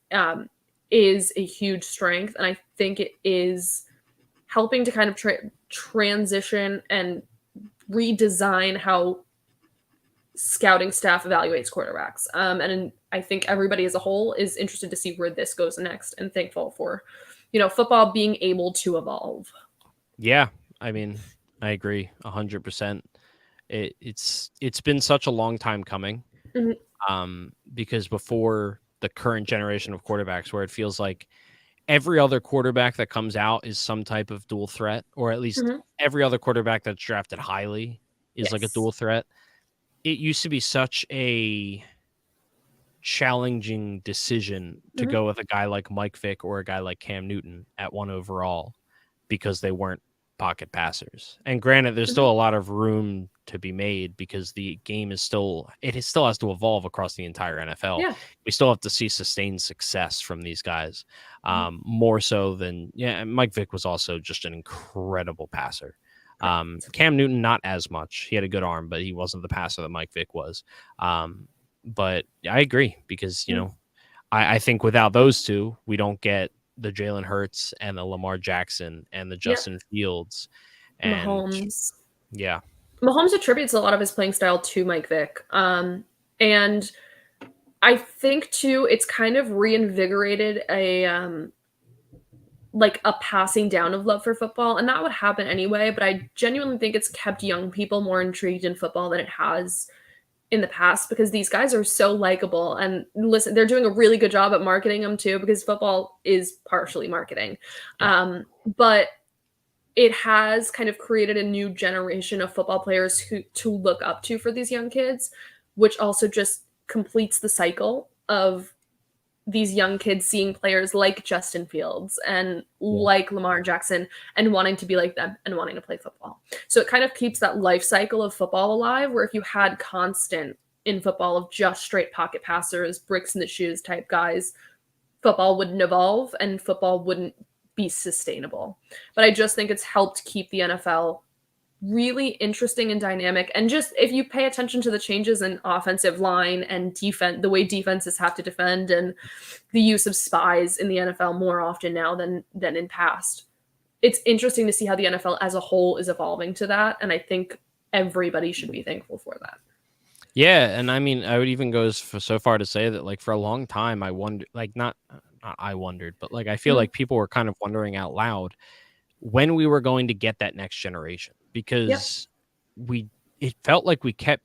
is a huge strength. And I think it is helping to kind of transition and redesign how scouting staff evaluates quarterbacks. And I think everybody as a whole is interested to see where this goes next and thankful for, football being able to evolve.
Yeah. I mean, I agree 100%. It's been such a long time coming.
Mhm.
Because before the current generation of quarterbacks, where it feels like every other quarterback that comes out is some type of dual threat, or at least
Mhm.
every other quarterback that's drafted highly is like a
Yes.
dual threat. It used to be such a challenging decision to
Mhm.
go with a guy like Mike Vick or a guy like Cam Newton at 1 overall because they weren't pocket passers. And granted, there's
Mhm.
still a lot of room to be made because the game is still still has to evolve across the entire NFL.
Yeah.
We still have to see sustained success from these guys,
Mhm.
more so than Mike Vick was also just an incredible passer.
Correct.
Cam Newton, not as much. He had a good arm, but he wasn't the passer that Mike Vick was. But I agree because
Mhm.
I think without those two, we don't get the Jalen Hurts and the Lamar Jackson and the
Yeah.
Justin Fields, and
Mahomes.
yeah,
Mahomes attributes a lot of his playing style to Mike Vick. And I think too, it's kind of reinvigorated like a passing down of love for football, and that would happen anyway. But I genuinely think it's kept young people more intrigued in football than it has in the past because these guys are so likable. And listen, they're doing a really good job at marketing them too because football is partially marketing.
yeah,
But it has kind of created a new generation of football players who to look up to for these young kids, which also just completes the cycle of these young kids seeing players like Justin Fields and
yeah,
like Lamar Jackson and wanting to be like them and wanting to play football. So it kind of keeps that life cycle of football alive where if you had constant in football of just straight pocket passers, bricks in the shoes type guys, football wouldn't evolve and football wouldn't be sustainable. But I just think it's helped keep the NFL really interesting and dynamic. And just if you pay attention to the changes in offensive line and defense, the way defenses have to defend and the use of spies in the NFL more often now than in past. It's interesting to see how the NFL as a whole is evolving to that. And I think everybody should be thankful for that.
yeah. And I mean, I would even go so far to say that like for a long time, I wondered, like not I wondered, but like I feel
Mhm.
like people were kind of wondering out loud when we were going to get that next generation
Yep.
because we it felt like we kept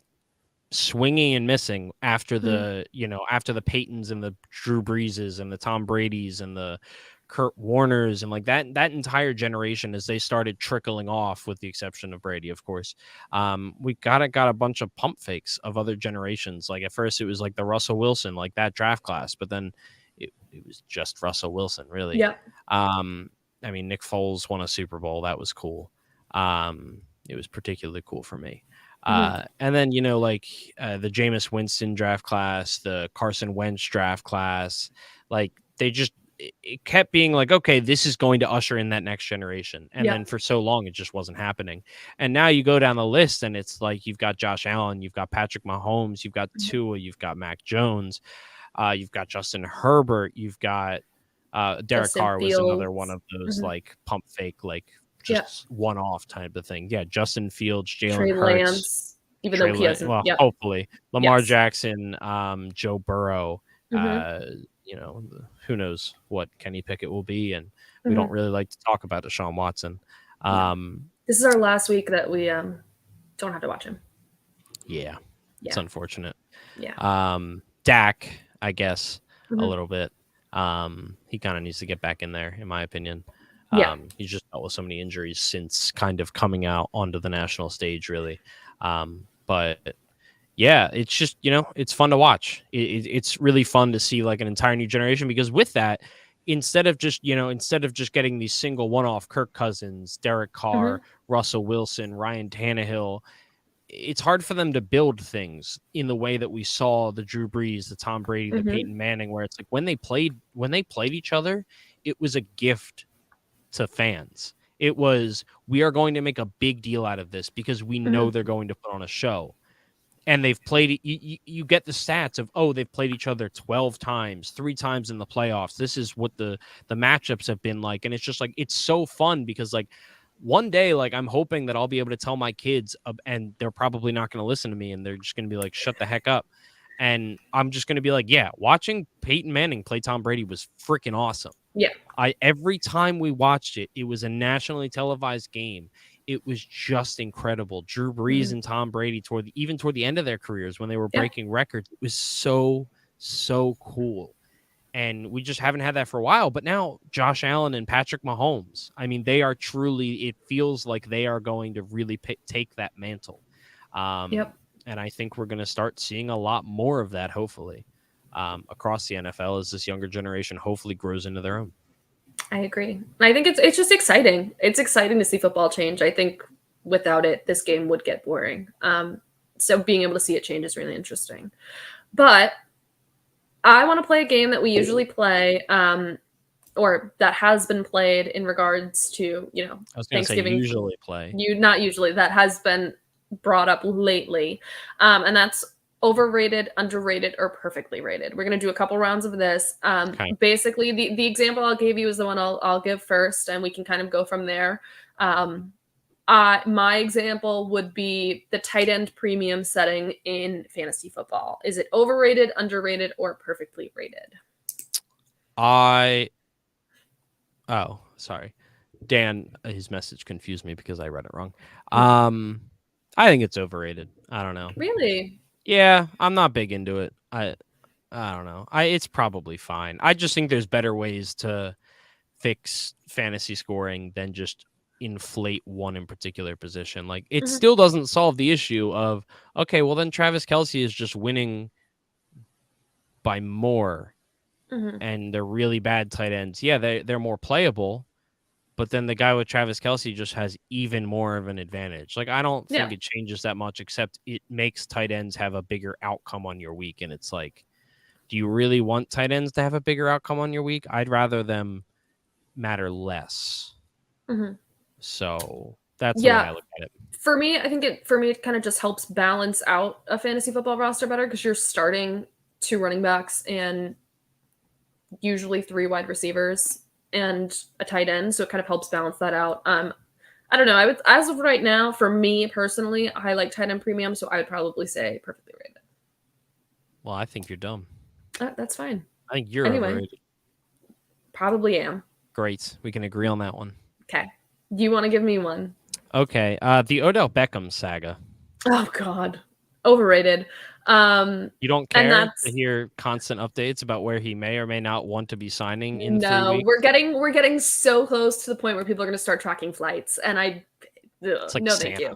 swinging and missing after
Mhm.
after the Peytons and the Drew Breeses and the Tom Bradys and the Kurt Warners and like that entire generation as they started trickling off, with the exception of Brady, of course. We got a bunch of pump fakes of other generations. Like at first it was like the Russell Wilson, like that draft class, but then it was just Russell Wilson, really.
Yep.
I mean, Nick Foles won a Super Bowl. That was cool. It was particularly cool for me.
Mhm.
And then, like the Jameis Winston draft class, the Carson Wentz draft class, like it kept being like, okay, this is going to usher in that next generation. And then
Yep.
for so long, it just wasn't happening. And now you go down the list and it's like, you've got Josh Allen, you've got Patrick Mahomes, you've got
Mhm.
Tua, you've got Mac Jones, you've got Justin Herbert, you've got Derek
Justin
Carr was another one
Fields.
of those
Mhm.
like pump fake, like
Yep.
just one off type of thing. Yeah, Justin Fields, Jalen
Trey
Hurts,
Lance, even though he hasn't.
Well,
Yep.
hopefully Lamar
Yes.
Jackson, Joe Burrow.
Mhm.
Who knows what Kenny Pickett will be, and we don't
Mhm.
really like to talk about Deshaun Watson.
Yeah. This is our last week that we don't have to watch him.
Yeah, it's
Yeah.
unfortunate.
Yeah.
Dak, I guess, a
Mhm.
little bit. He kind of needs to get back in there, in my opinion.
Yeah.
He's just dealt with so many injuries since kind of coming out onto the national stage, really. But yeah, it's just it's fun to watch. It's really fun to see like an entire new generation because with that, instead of just getting these single one-off Kirk Cousins, Derek Carr,
Mhm.
Russell Wilson, Ryan Tannehill, it's hard for them to build things in the way that we saw the Drew Brees, the Tom Brady, the
Mhm.
Peyton Manning, where it's like when they played each other, it was a gift to fans. It was, we are going to make a big deal out of this because we know
Mhm.
they're going to put on a show. And they've played, you get the stats of, oh, they've played each other 12 times, 3 times in the playoffs. This is what the matchups have been like. And it's just like, it's so fun because like one day, like I'm hoping that I'll be able to tell my kids and they're probably not going to listen to me and they're just going to be like, shut the heck up. And I'm just going to be like, yeah, watching Peyton Manning play Tom Brady was freaking awesome.
Yeah.
Every time we watched it, it was a nationally televised game. it was just incredible. Drew Brees and Tom Brady toward the end of their careers when they were breaking records. It was so cool. And we just haven't had that for a while. But now Josh Allen and Patrick Mahomes, I mean, they are truly, it feels like they are going to really take that mantle. And I think we're going to start seeing a lot more of that, hopefully, across the NFL as this younger generation hopefully grows into their own.
I agree. I think it's just exciting. It's exciting to see football change. I think without it, this game would get boring. So being able to see it change is really interesting. But I want to play a game that we usually play, or that has been played in regards to,
I was going to say usually play.
Not usually. That has been brought up lately. And that's overrated, underrated, or perfectly rated. We're going to do a couple rounds of this.
Okay.
Basically, the example I'll give you is the one I'll give first, and we can kind of go from there. My example would be the tight end premium setting in fantasy football. Is it overrated, underrated, or perfectly rated?
Oh, sorry. Dan, his message confused me because I read it wrong. I think it's overrated. I don't know.
Really?
Yeah, I'm not big into it. I don't know. It's probably fine. I just think there's better ways to fix fantasy scoring than just inflate one in particular position. Like it still doesn't solve the issue of, okay, well then Travis Kelce is just winning by more and they're really bad tight ends. Yeah, they're more playable, but then the guy with Travis Kelce just has even more of an advantage. Like I don't think it changes that much, except it makes tight ends have a bigger outcome on your week. And it's like, do you really want tight ends to have a bigger outcome on your week? I'd rather them matter less. So that's the way I look at it.
For me, I think it kind of just helps balance out a fantasy football roster better because you're starting 2 running backs and usually 3 wide receivers and a tight end. So it kind of helps balance that out. I don't know. As of right now, for me personally, I like tight end premium. So I would probably say perfectly rated.
Well, I think you're dumb.
That's fine.
I think you're overrated.
Probably am.
Great. We can agree on that one.
Okay. Do you want to give me one?
Okay. The Odell Beckham saga.
Oh God. Overrated.
You don't care to hear constant updates about where he may or may not want to be signing in 3 weeks?
We're getting so close to the point where people are going to start tracking flights, and
it's like
no,
Santa.
thank you.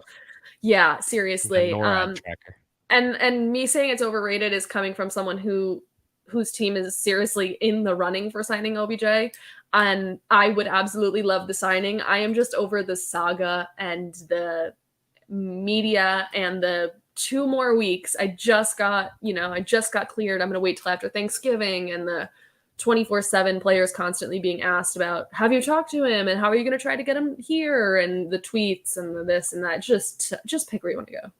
Yeah, seriously.
Tracker.
And me saying it's overrated is coming from someone whose team is seriously in the running for signing OBJ, and I would absolutely love the signing. I am just over the saga and the media and the 2 more weeks. I just got cleared. I'm going to wait till after Thanksgiving, and the 24/7 players constantly being asked about, have you talked to him? And how are you going to try to get him here? And the tweets and the this and that. Just pick where you want to go.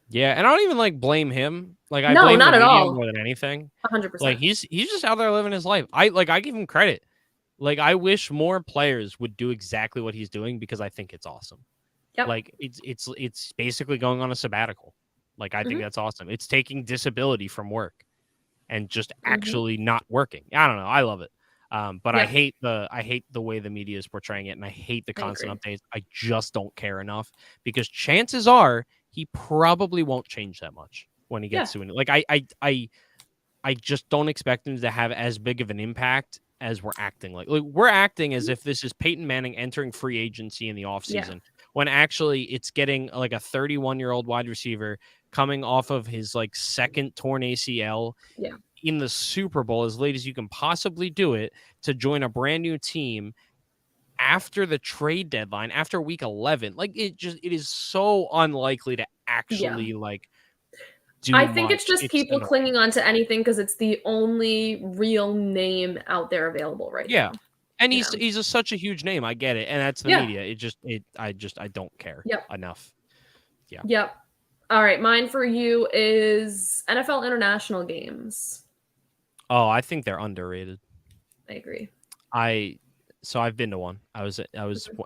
Yeah. And I don't even blame him. Like I
no,
blame
not
the
at
media
all.
more than anything.
100%.
Like he's just out there living his life. I give him credit. Like I wish more players would do exactly what he's doing because I think it's awesome.
Yep.
Like it's basically going on a sabbatical. Like I think that's awesome. It's taking disability from work and just actually not working. I don't know. I love it. But I hate the way the media is portraying it, and I hate the constant updates. I just don't care enough because chances are he probably won't change that much when he gets to it. Like I just don't expect him to have as big of an impact as we're acting like we're acting as if this is Peyton Manning entering free agency in the offseason, when actually it's getting like a 31-year-old wide receiver coming off of his second torn ACL in the Super Bowl as late as you can possibly do it to join a brand new team after the trade deadline, after week 11. It is so unlikely to actually
I think it's just people clinging on to anything because it's the only real name out there available right now.
And he's such a huge name. I get it. And that's the media. I don't care enough. Yeah.
Yep. All right. Mine for you is NFL international games.
Oh, I think they're underrated.
I agree.
So I've been to one. I was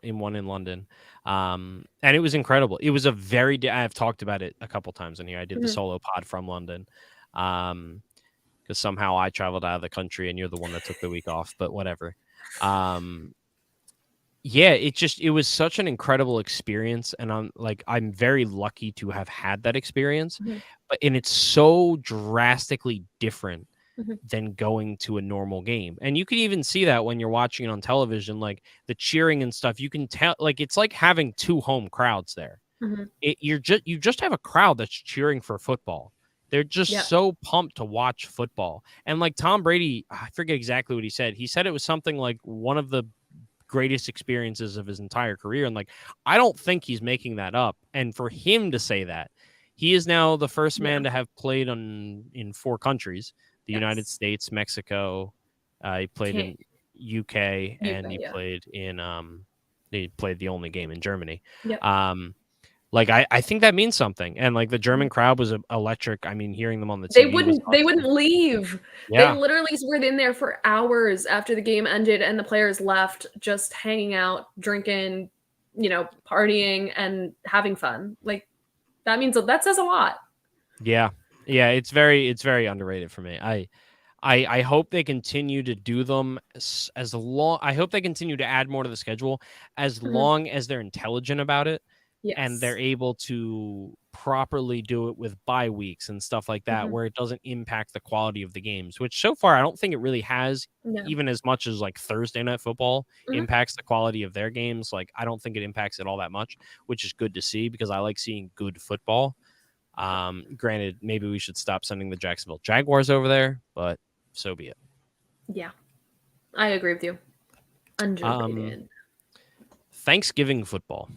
in one in London. And it was incredible. It was I've talked about it a couple times in here. I did the solo pod from London. Because somehow I traveled out of the country and you're the one that took the week off, but whatever. Yeah, it was such an incredible experience, and I'm very lucky to have had that experience.
Mhm.
And it's so drastically different
Mhm.
than going to a normal game. And you can even see that when you're watching it on television, like the cheering and stuff. You can tell, like, it's like having two home crowds there.
Mhm.
You just have a crowd that's cheering for football. They're just
Yep.
so pumped to watch football. And like Tom Brady, I forget exactly what he said. He said it was something like one of the greatest experiences of his entire career. And like, I don't think he's making that up. And for him to say that, he is now the first
Yeah.
man to have played in 4 countries: the United
Yes.
States, Mexico. He played
Can't
in UK, and
UK, yeah.
he played the only game in Germany.
Yep.
Like I think that means something. And like the German crowd was electric. I mean, hearing them on the
They
TV was
wouldn't they
awesome.
wouldn't leave. They
Yeah.
literally were in there for hours after the game ended and the players left, just hanging out, drinking, partying and having fun. Like that says a lot.
Yeah. Yeah, it's very underrated for me. I hope they continue to do them as long. I hope they continue to add more to the schedule as
Mhm.
long as they're intelligent about it and they're
Yes.
able to properly do it with bye weeks and stuff like that,
Mhm.
where it doesn't impact the quality of the games. Which so far I don't think it really has,
No.
even as much as like Thursday Night Football
Mhm.
impacts the quality of their games. Like I don't think it impacts it all that much, which is good to see because I like seeing good football. Granted, maybe we should stop sending the Jacksonville Jaguars over there, but so be it.
Yeah. I agree with you.
Um,
Underrated.
Thanksgiving football.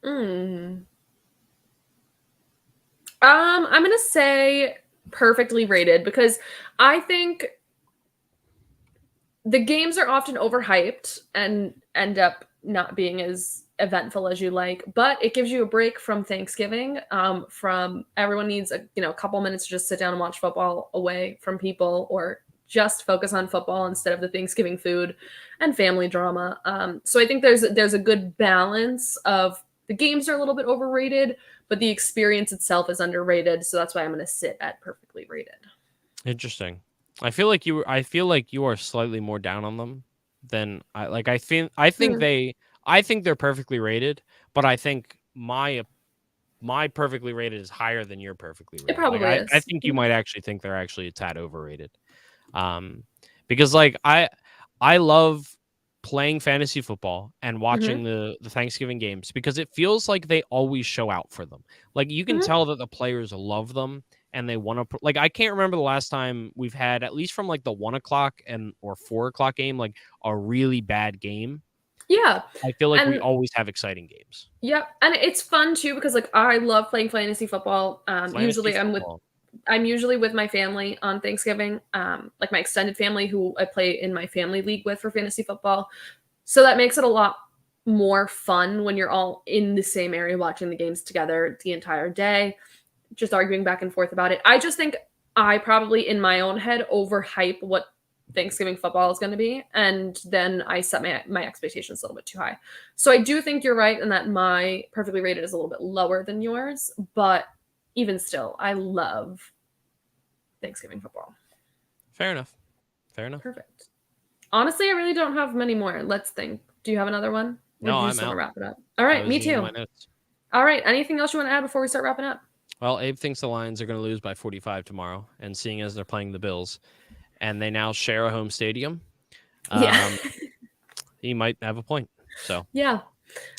Mm. I'm gonna say perfectly rated because I think the games are often overhyped and end up not being as eventful as you like, but it gives you a break from Thanksgiving. From everyone needs a couple minutes to just sit down and watch football away from people, or just focus on football instead of the Thanksgiving food and family drama. So I think there's a good balance of the games are a little bit overrated, but the experience itself is underrated. So that's why I'm going to sit at perfectly rated.
Interesting. I feel like you are slightly more down on them than I like.
Mm,
I think they're perfectly rated, but I think my perfectly rated is higher than your perfectly
it
rated. Like
probably
I
is.
think you might actually think they're actually a tad overrated. Um, because like I love playing fantasy football and
Hmm.
watching the Thanksgiving games because it feels like they always show out for them. Like you can
Hmm.
tell that the players love them and they want to. Like I can't remember the last time we've had, at least from like the 1 o'clock and or 4 o'clock game, like a really bad game.
Yeah.
I feel like we
And
always have exciting games.
yeah, and it's fun too because like I love playing fantasy football.
Fantasy football.
I'm usually with my family on Thanksgiving, like my extended family who I play in my family league with for fantasy football. So that makes it a lot more fun when you're all in the same area watching the games together the entire day, just arguing back and forth about it. I just think I probably in my own head overhype what Thanksgiving football is going to be, and then I set my expectations a little bit too high. So I do think you're right in that my perfectly rated is a little bit lower than yours, but even still, I love Thanksgiving football.
Fair enough. Fair enough.
Perfect. Honestly, I really don't have many more. Let's think. Do you have another one? Or do
No,
you
I'm
just want to
out.
wrap it up? All
I
right,
was
me
using
too.
my notes.
All right, anything else you want to add before we start wrapping up?
Well, Abe thinks the Lions are going to lose by 45 tomorrow, and seeing as they're playing the Bills, and they now share a home stadium,
Yeah.
um, he might have a point. So
Yeah.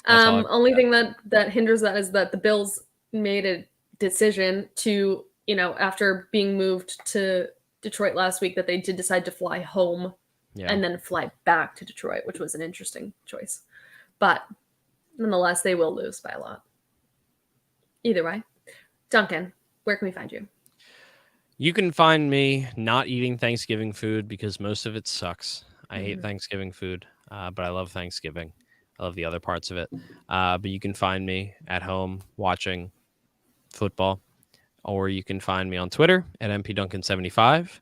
that's all I've
Only
got.
thing that hinders that is that the Bills made a decision to, after being moved to Detroit last week, that they did decide to fly home
Yeah.
and then fly back to Detroit, which was an interesting choice. But nonetheless, they will lose by a lot. Either way. Duncan, where can we find you?
You can find me not eating Thanksgiving food because most of it sucks. I hate
Mhm.
Thanksgiving food, but I love Thanksgiving. I love the other parts of it. But you can find me at home watching football, or you can find me on Twitter at mpduncan75.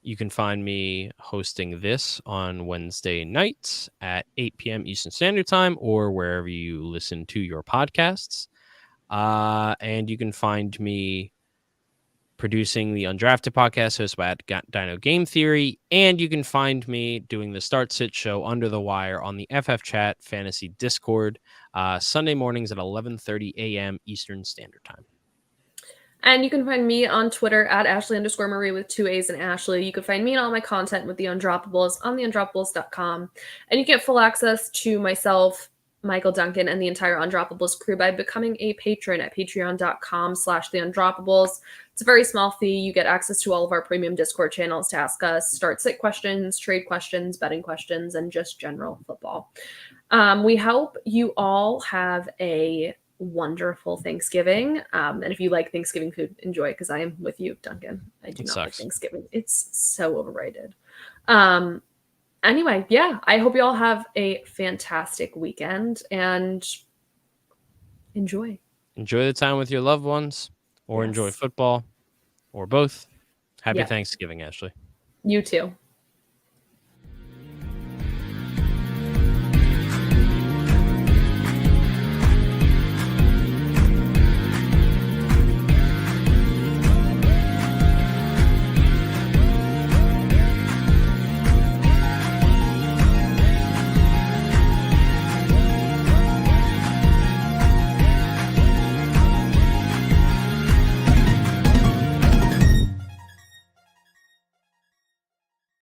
You can find me hosting this on Wednesday nights at 8 p.m. Eastern Standard Time or wherever you listen to your podcasts. And you can find me producing the Undrafted podcast hosted by Dino Game Theory. And you can find me doing the Start Sit show Under the Wire on the FF Chat Fantasy Discord Sunday mornings at 11:30 a.m. Eastern Standard Time.
And you can find me on Twitter at Ashley_Marie with 2 A's and Ashley. You can find me and all my content with the Undroppables on theundroppables.com. And you get full access to myself, Michael Duncan, and the entire Undroppables crew by becoming a patron at patreon.com/theundroppables. It's a very small fee. You get access to all of our premium Discord channels to ask us start sit questions, trade questions, betting questions, and just general football. We hope you all have a wonderful Thanksgiving. And if you like Thanksgiving food, enjoy it, because I am with you, Duncan. I do not like Thanksgiving. It's so overrated. Anyway, yeah, I hope you all have a fantastic weekend and enjoy.
Enjoy the time with your loved ones, or enjoy football, or both. Happy Thanksgiving, Ashley.
You too.